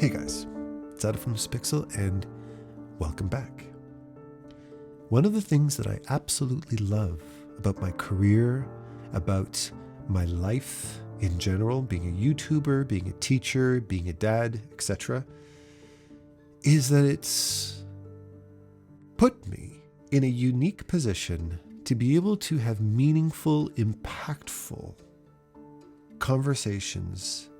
Hey guys, it's Adam from Pixel and welcome back. One of the things that I absolutely love about my career, about my life in general, being a YouTuber, being a teacher, being a dad, etc., is that it's put me in a unique position to be able to have meaningful, impactful conversations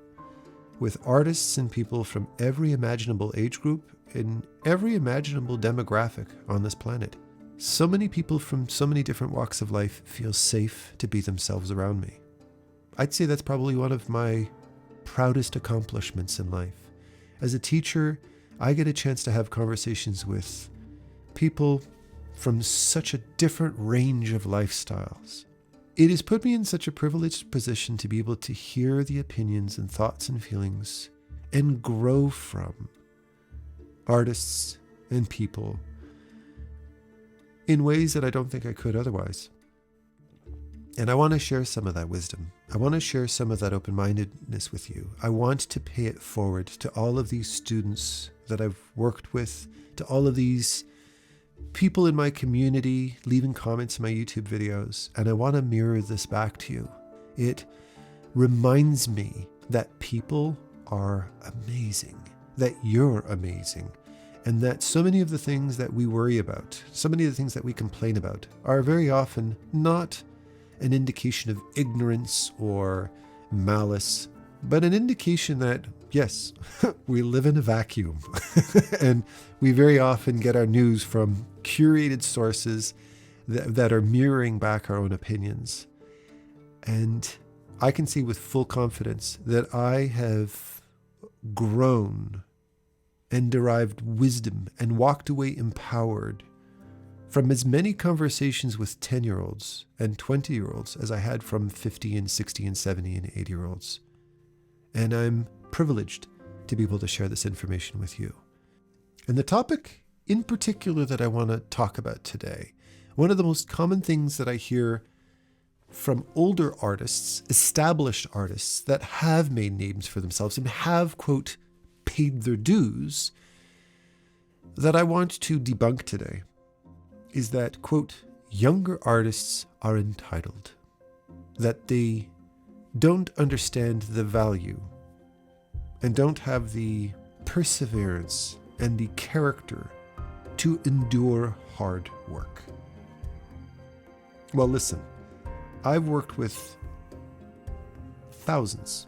with artists and people from every imaginable age group and every imaginable demographic on this planet. So many people from so many different walks of life feel safe to be themselves around me. I'd say that's probably one of my proudest accomplishments in life. As a teacher, I get a chance to have conversations with people from such a different range of lifestyles. It has put me in such a privileged position to be able to hear the opinions and thoughts and feelings and grow from artists and people in ways that I don't think I could otherwise. And I want to share some of that wisdom. I want to share some of that open-mindedness with you. I want to pay it forward to all of these students that I've worked with, to all of these people in my community leaving comments in my YouTube videos, and I want to mirror this back to you. It reminds me that people are amazing, that you're amazing, and that so many of the things that we worry about, so many of the things that we complain about are very often not an indication of ignorance or malice, but an indication that, yes, we live in a vacuum and we very often get our news from curated sources that are mirroring back our own opinions. And I can say with full confidence that I have grown and derived wisdom and walked away empowered from as many conversations with 10-year-olds and 20-year-olds as I had from 50 and 60 and 70 and 80-year-olds. And I'm privileged to be able to share this information with you. And the topic in particular that I want to talk about today, one of the most common things that I hear from older artists, established artists that have made names for themselves and have, quote, paid their dues, that I want to debunk today, is that, quote, younger artists are entitled, that they don't understand the value and don't have the perseverance and the character to endure hard work. Well, listen, I've worked with thousands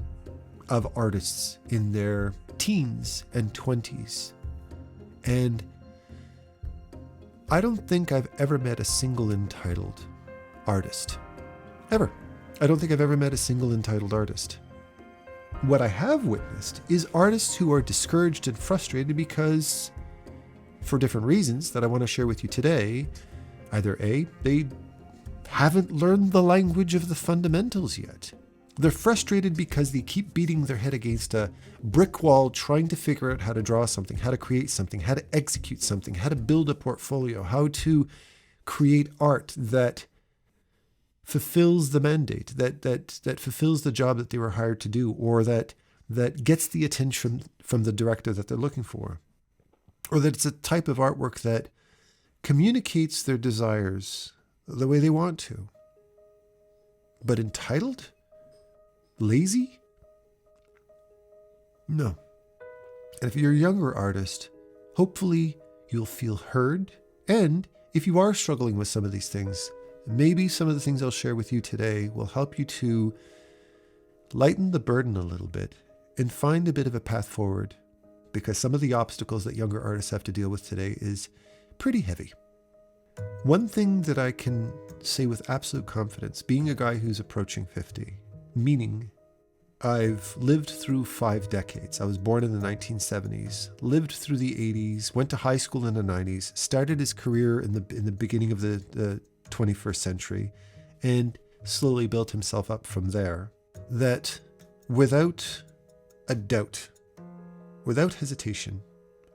of artists in their teens and 20s, and I don't think I've ever met a single entitled artist. Ever. I don't think I've ever met a single entitled artist. What I have witnessed is artists who are discouraged and frustrated because, for different reasons that I want to share with you today, either A, they haven't learned the language of the fundamentals yet. They're frustrated because they keep beating their head against a brick wall trying to figure out how to draw something, how to create something, how to execute something, how to build a portfolio, how to create art that fulfills the mandate, that fulfills the job that they were hired to do, or that gets the attention from the director that they're looking for, or that it's a type of artwork that communicates their desires the way they want to. But entitled? Lazy? No. And if you're a younger artist, hopefully you'll feel heard. And if you are struggling with some of these things, maybe some of the things I'll share with you today will help you to lighten the burden a little bit and find a bit of a path forward, because some of the obstacles that younger artists have to deal with today is pretty heavy. One thing that I can say with absolute confidence, being a guy who's approaching 50, meaning I've lived through 5 decades. I was born in the 1970s, lived through the 80s, went to high school in the 90s, started his career in the beginning of the 21st century, and slowly built himself up from there. That without a doubt, without hesitation,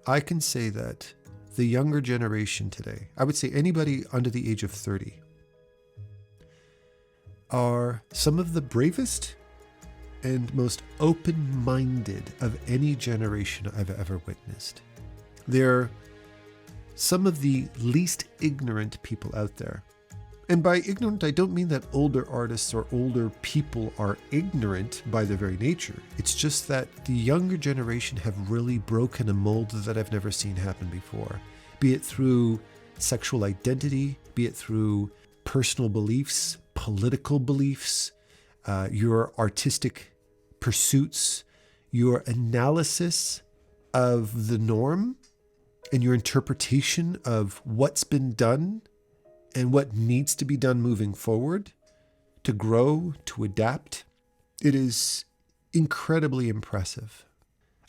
I can say that the younger generation today, I would say anybody under the age of 30, are some of the bravest and most open-minded of any generation I've ever witnessed. They're some of the least ignorant people out there. And by ignorant, I don't mean that older artists or older people are ignorant by their very nature. It's just that the younger generation have really broken a mold that I've never seen happen before. Be it through sexual identity, be it through personal beliefs, political beliefs, your artistic pursuits, your analysis of the norm, and your interpretation of what's been done and what needs to be done moving forward to grow, to adapt. It is incredibly impressive.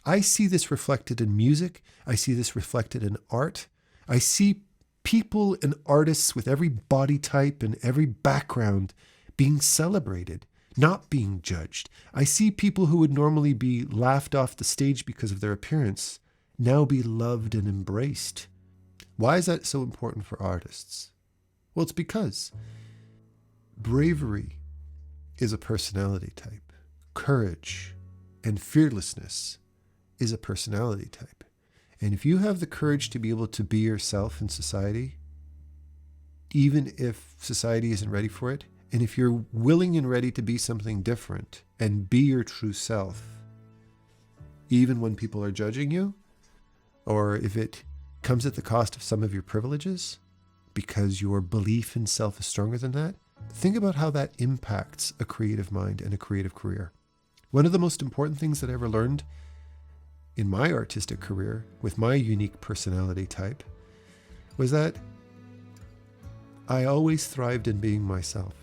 I see this reflected in music. I see this reflected in art. I see people and artists with every body type and every background being celebrated, not being judged. I see people who would normally be laughed off the stage because of their appearance now be loved and embraced. Why is that so important for artists? Well, it's because bravery is a personality type. Courage and fearlessness is a personality type. And if you have the courage to be able to be yourself in society, even if society isn't ready for it, and if you're willing and ready to be something different and be your true self, even when people are judging you, or if it comes at the cost of some of your privileges, because your belief in self is stronger than that, think about how that impacts a creative mind and a creative career. One of the most important things that I ever learned in my artistic career with my unique personality type was that I always thrived in being myself.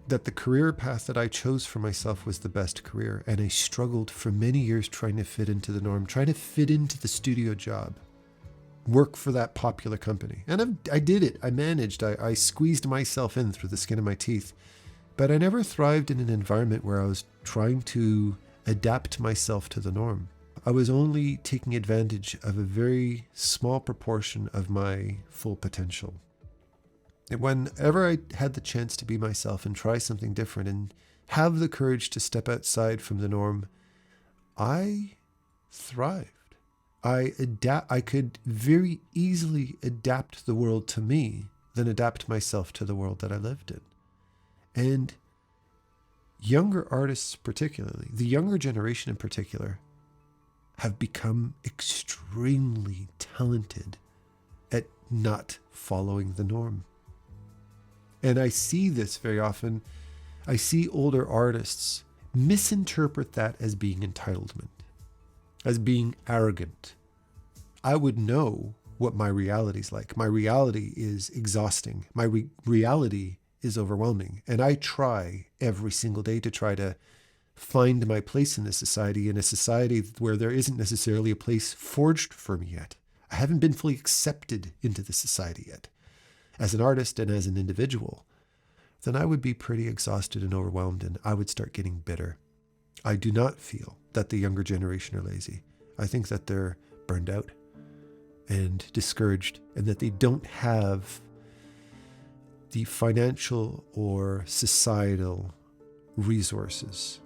That the career path that I chose for myself was the best career, and I struggled for many years trying to fit into the norm, trying to fit into the studio job, work for that popular company. And I did it. I managed. I squeezed myself in through the skin of my teeth. But I never thrived in an environment where I was trying to adapt myself to the norm. I was only taking advantage of a very small proportion of my full potential. And whenever I had the chance to be myself and try something different and have the courage to step outside from the norm, I thrived. I could very easily adapt the world to me than adapt myself to the world that I lived in. And younger artists particularly, the younger generation in particular, have become extremely talented at not following the norm. And I see this very often. I see older artists misinterpret that as being entitlement, as being arrogant. I would know what my reality is like. My reality is exhausting. My reality is overwhelming. And I try every single day to try to find my place in this society, in a society where there isn't necessarily a place forged for me yet. I haven't been fully accepted into the society yet. As an artist and as an individual, then I would be pretty exhausted and overwhelmed, and I would start getting bitter. I do not feel that the younger generation are lazy. I think that they're burned out and discouraged, and that they don't have the financial or societal resources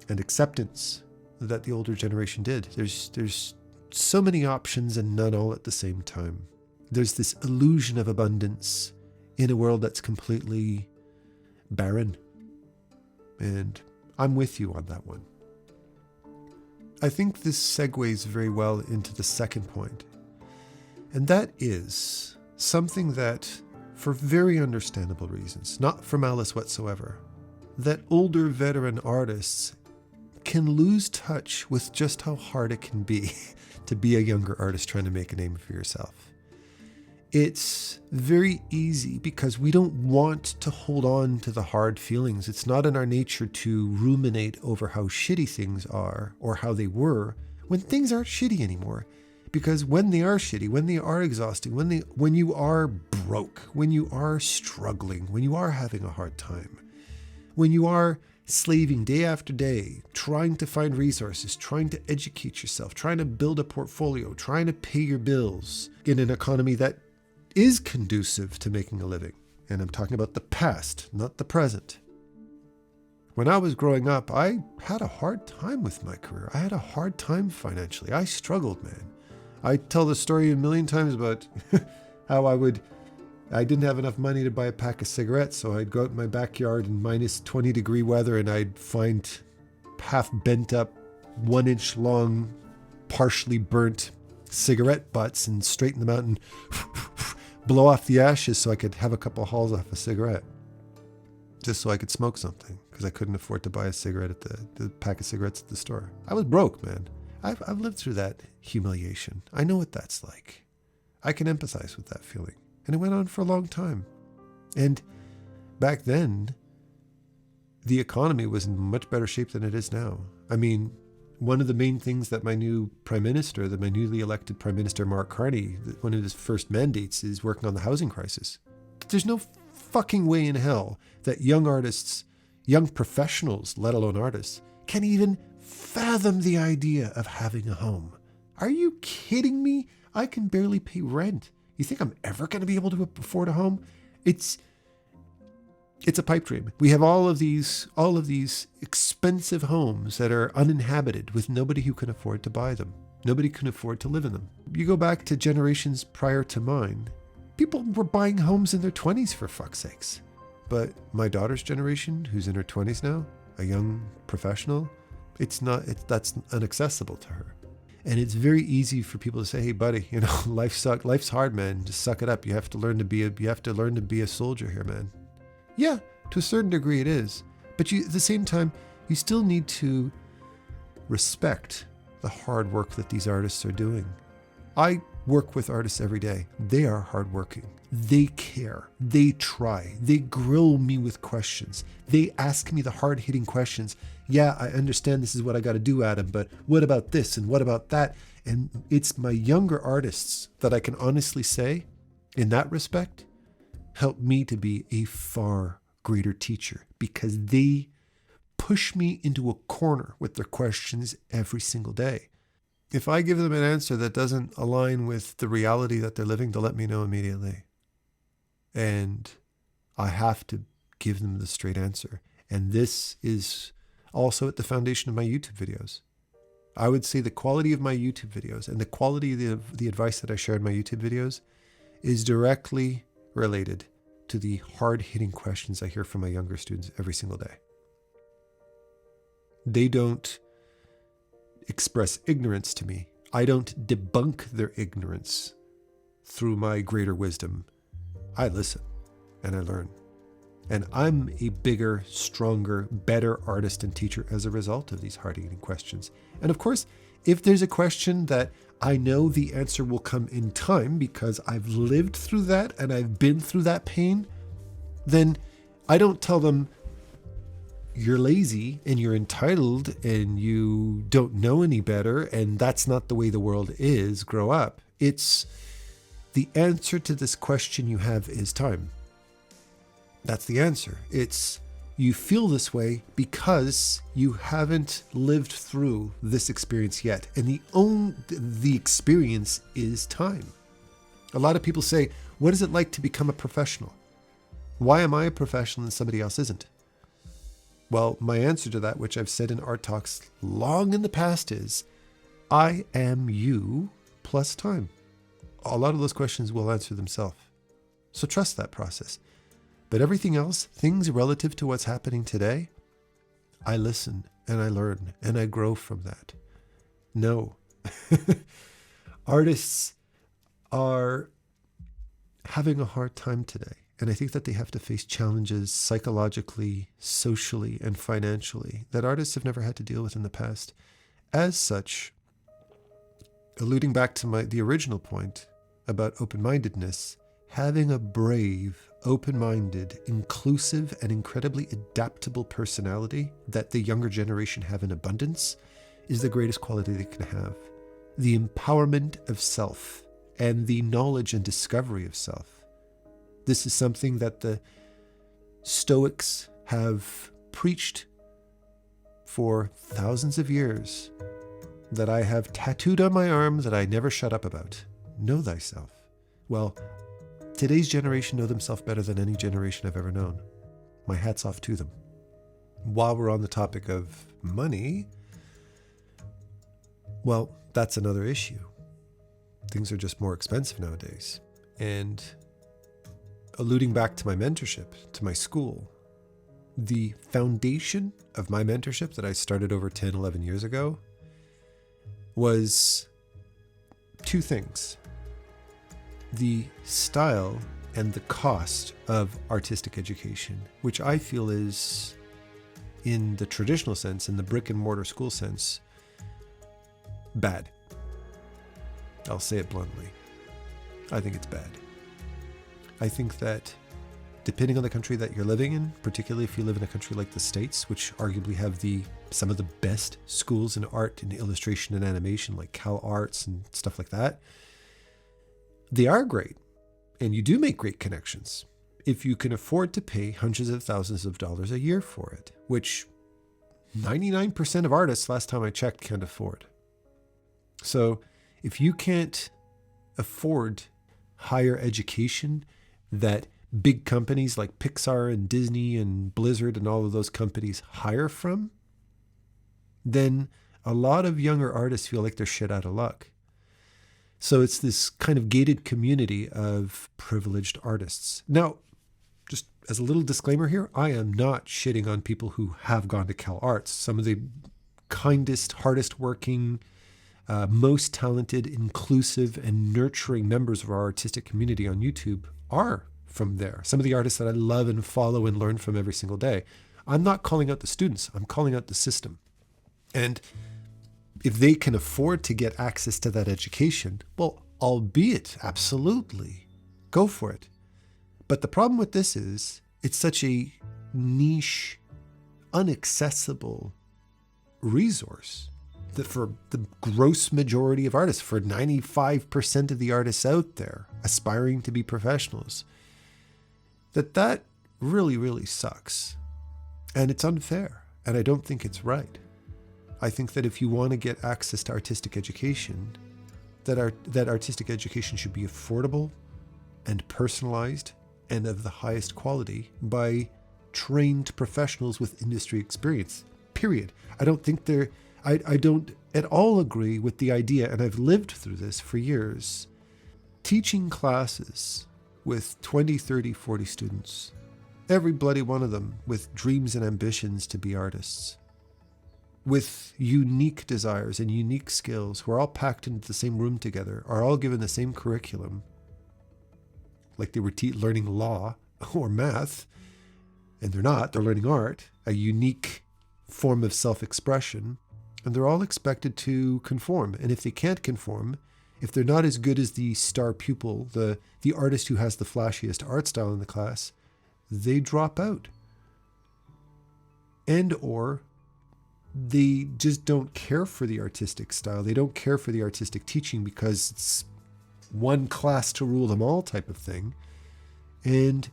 and acceptance that the older generation did. There's so many options and none all at the same time. There's this illusion of abundance in a world that's completely barren. And I'm with you on that one. I think this segues very well into the second point. And that is something that, for very understandable reasons, not for malice whatsoever, that older veteran artists can lose touch with just how hard it can be to be a younger artist trying to make a name for yourself. It's very easy because we don't want to hold on to the hard feelings. It's not in our nature to ruminate over how shitty things are or how they were when things aren't shitty anymore. Because when they are shitty, when they are exhausting, when you are broke, when you are struggling, when you are having a hard time, when you are slaving day after day, trying to find resources, trying to educate yourself, trying to build a portfolio, trying to pay your bills in an economy that is conducive to making a living. And I'm talking about the past, not the present. When I was growing up, I had a hard time with my career. I had a hard time financially. I struggled, man. I tell the story a million times about how I didn't have enough money to buy a pack of cigarettes, so I'd go out in my backyard in minus 20-degree weather and I'd find half bent up, 1-inch long, partially burnt cigarette butts and straighten them out and blow off the ashes so I could have a couple of hauls off a cigarette. Just so I could smoke something, because I couldn't afford to buy a cigarette at the pack of cigarettes at the store. I was broke, man. I've lived through that humiliation. I know what that's like. I can empathize with that feeling. And it went on for a long time. And back then, the economy was in much better shape than it is now. I mean, one of the main things that my new prime minister, my newly elected prime minister, Marc, one of his first mandates is working on the housing crisis. There's no fucking way in hell that young artists, young professionals, let alone artists, can even fathom the idea of having a home. Are you kidding me? I can barely pay rent. You think I'm ever going to be able to afford a home? It's a pipe dream. We have all of these expensive homes that are uninhabited with nobody who can afford to buy them. Nobody can afford to live in them. You go back to generations prior to mine, people were buying homes in their 20s for fuck's sakes. But my daughter's generation, who's in her 20s now, a young professional, that's inaccessible to her. And it's very easy for people to say, "Hey, buddy, life sucks. Life's hard, man. Just suck it up. You have to learn to be a soldier here, man." Yeah, to a certain degree it is. But at the same time, you still need to respect the hard work that these artists are doing. I work with artists every day. They are hardworking. They care. They try. They grill me with questions. They ask me the hard-hitting questions. Yeah, I understand this is what I got to do, Adam, but what about this and what about that? And it's my younger artists that I can honestly say, in that respect, help me to be a far greater teacher, because they push me into a corner with their questions every single day. If I give them an answer that doesn't align with the reality that they're living, they'll let me know immediately. And I have to give them the straight answer. And this is also at the foundation of my YouTube videos. I would say the quality of my YouTube videos and the quality of the advice that I share in my YouTube videos is directly related to the hard-hitting questions I hear from my younger students every single day. They don't express ignorance to me. I don't debunk their ignorance through my greater wisdom. I listen and I learn. And I'm a bigger, stronger, better artist and teacher as a result of these hard-hitting questions. And of course, if there's a question that I know the answer will come in time because I've lived through that and I've been through that pain, then I don't tell them, "You're lazy and you're entitled and you don't know any better and that's not the way the world is. Grow up." It's the answer to this question you have is time. That's the answer. It's you feel this way because you haven't lived through this experience yet. And the experience is time. A lot of people say, "What is it like to become a professional? Why am I a professional and somebody else isn't?" Well, my answer to that, which I've said in art talks long in the past, is I am you plus time. A lot of those questions will answer themselves. So trust that process. But everything else, things relative to what's happening today, I listen and I learn and I grow from that. No. Artists are having a hard time today. And I think that they have to face challenges psychologically, socially, and financially that artists have never had to deal with in the past. As such, alluding back to the original point about open-mindedness, having a brave, open-minded, inclusive, and incredibly adaptable personality that the younger generation have in abundance is the greatest quality they can have. The empowerment of self and the knowledge and discovery of self. This is something that the Stoics have preached for thousands of years, that I have tattooed on my arm that I never shut up about. Know thyself. Well, today's generation know themselves better than any generation I've ever known. My hat's off to them. while we're on the topic of money, well, that's another issue. Things are just more expensive nowadays. And alluding back to my mentorship, to my school, the foundation of my mentorship that I started over 10, 11 years ago was two things: the style and the cost of artistic education, which I feel is, in the traditional sense, in the brick and mortar school sense, bad. I'll say it bluntly. I think it's bad. I think that depending on the country that you're living in, particularly if you live in a country like the States, which arguably have some of the best schools in art and illustration and animation, like Cal Arts and stuff like that, they are great. And you do make great connections if you can afford to pay hundreds of thousands of dollars a year for it, which 99% of artists, last time I checked, can't afford. So if you can't afford higher education that big companies like Pixar and Disney and Blizzard and all of those companies hire from, then a lot of younger artists feel like they're shit out of luck. So it's this kind of gated community of privileged artists. Now, just as a little disclaimer here, I am not shitting on people who have gone to Cal Arts. Some of the kindest, hardest working, most talented, inclusive, and nurturing members of our artistic community on YouTube are from there. Some of the artists that I love and follow and learn from every single day. I'm not calling out the students. I'm calling out the system. And if they can afford to get access to that education, well, albeit, absolutely, go for it. But the problem with this is it's such a niche, inaccessible resource that for the gross majority of artists, for 95% of the artists out there aspiring to be professionals, that really, really sucks. And it's unfair. And I don't think it's right. I think that if you want to get access to artistic education, that artistic education should be affordable and personalized and of the highest quality by trained professionals with industry experience, period. I don't at all agree with the idea, and I've lived through this for years, teaching classes with 20, 30, 40 students, every bloody one of them with dreams and ambitions to be artists, with unique desires and unique skills, who are all packed into the same room together, are all given the same curriculum, like they were learning law or math, and they're not, they're learning art, a unique form of self-expression, and they're all expected to conform. And if they can't conform, if they're not as good as the star pupil, the artist who has the flashiest art style in the class, they drop out. And or they just don't care for the artistic style. They don't care for the artistic teaching because it's one class to rule them all type of thing. And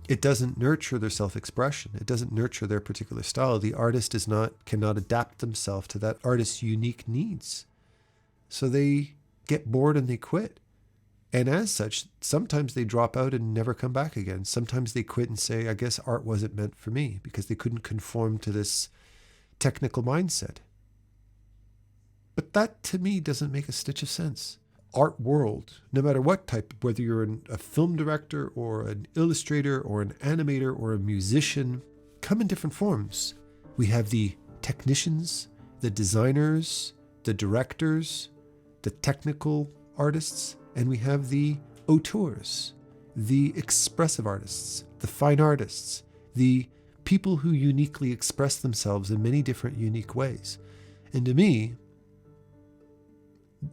it doesn't nurture their self-expression. It doesn't nurture their particular style. The artist cannot adapt themselves to that artist's unique needs. So they get bored and they quit. And as such, sometimes they drop out and never come back again. Sometimes they quit and say, I guess art wasn't meant for me, because they couldn't conform to this technical mindset. But that, to me, doesn't make a stitch of sense. Art world, no matter what type, whether you're a film director or an illustrator or an animator or a musician, come in different forms. We have the technicians, the designers, the directors, the technical artists, and we have the auteurs, the expressive artists, the fine artists, the people who uniquely express themselves in many different unique ways. And to me,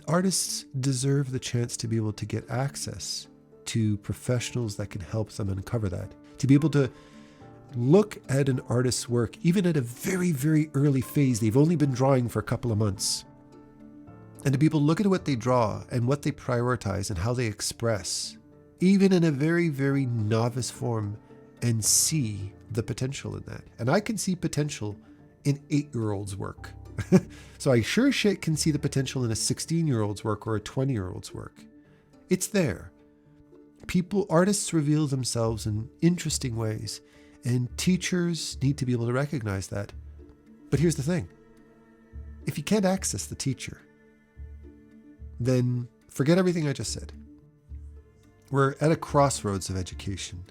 artists deserve the chance to be able to get access to professionals that can help them uncover that. To be able to look at an artist's work, even at a very, very early phase, they've only been drawing for a couple of months. And to be able to look at what they draw and what they prioritize and how they express, even in a very, very novice form, and see the potential in that. And I can see potential in 8-year-olds' work. So I sure as shit can see the potential in a 16-year-old's work or a 20-year-old's work. It's there. Artists reveal themselves in interesting ways. And teachers need to be able to recognize that. But here's the thing. If you can't access the teacher, then forget everything I just said. We're at a crossroads of education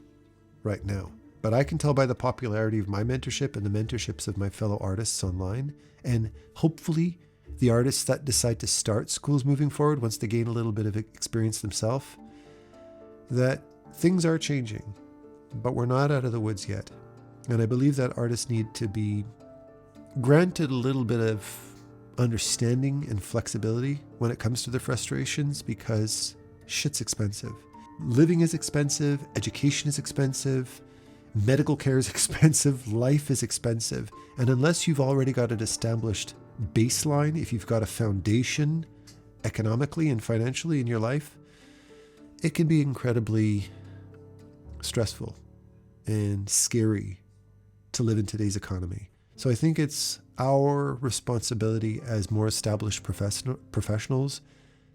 right now. But I can tell by the popularity of my mentorship and the mentorships of my fellow artists online, and hopefully the artists that decide to start schools moving forward once they gain a little bit of experience themselves, that things are changing, but we're not out of the woods yet. And I believe that artists need to be granted a little bit of understanding and flexibility when it comes to their frustrations, because shit's expensive. Living is expensive, education is expensive, medical care is expensive, life is expensive. And unless you've already got an established baseline, if you've got a foundation economically and financially in your life, it can be incredibly stressful and scary to live in today's economy. So I think it's our responsibility as more established professionals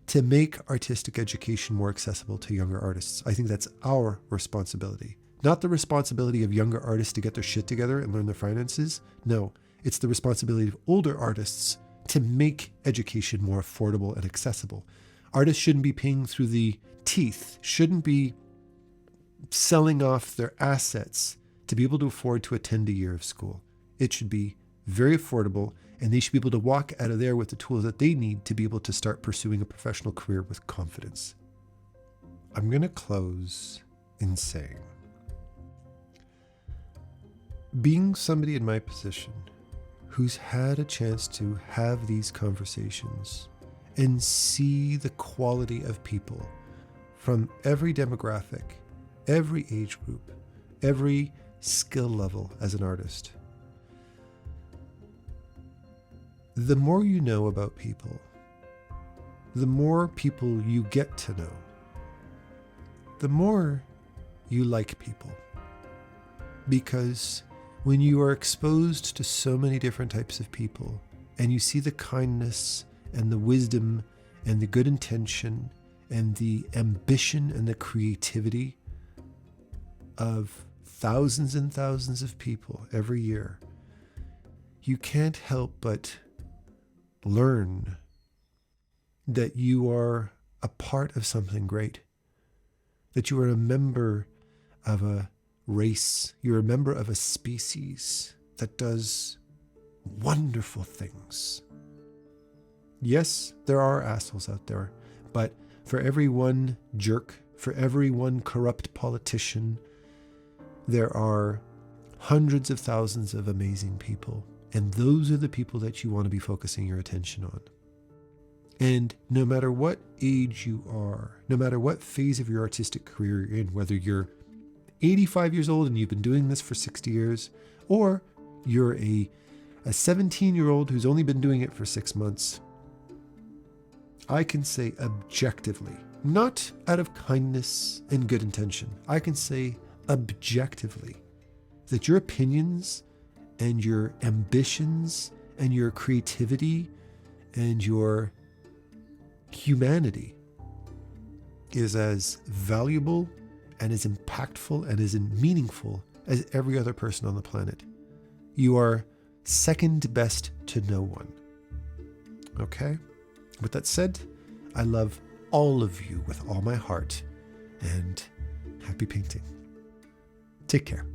to make artistic education more accessible to younger artists. I think that's our responsibility. Not the responsibility of younger artists to get their shit together and learn their finances. No, it's the responsibility of older artists to make education more affordable and accessible. Artists shouldn't be paying through the teeth, shouldn't be selling off their assets to be able to afford to attend a year of school. It should be very affordable, and they should be able to walk out of there with the tools that they need to be able to start pursuing a professional career with confidence. I'm going to close in saying, being somebody in my position who's had a chance to have these conversations and see the quality of people from every demographic, every age group, every skill level as an artist, the more you know about people, the more people you get to know, the more you like people. Because when you are exposed to so many different types of people and you see the kindness and the wisdom and the good intention and the ambition and the creativity of thousands and thousands of people every year, you can't help but learn that you are a part of something great, that you are a member of a race, you're a member of a species that does wonderful things. Yes, there are assholes out there, but for every one jerk, for every one corrupt politician, there are hundreds of thousands of amazing people. And those are the people that you want to be focusing your attention on. And no matter what age you are, no matter what phase of your artistic career you're in, whether you're 85 years old and you've been doing this for 60 years, or you're a 17-year-old who's only been doing it for 6 months, I can say objectively, not out of kindness and good intention, I can say objectively that your opinions and your ambitions and your creativity and your humanity is as valuable and as impactful and as meaningful as every other person on the planet. You are second best to no one. Okay? With that said, I love all of you with all my heart, and happy painting. Take care.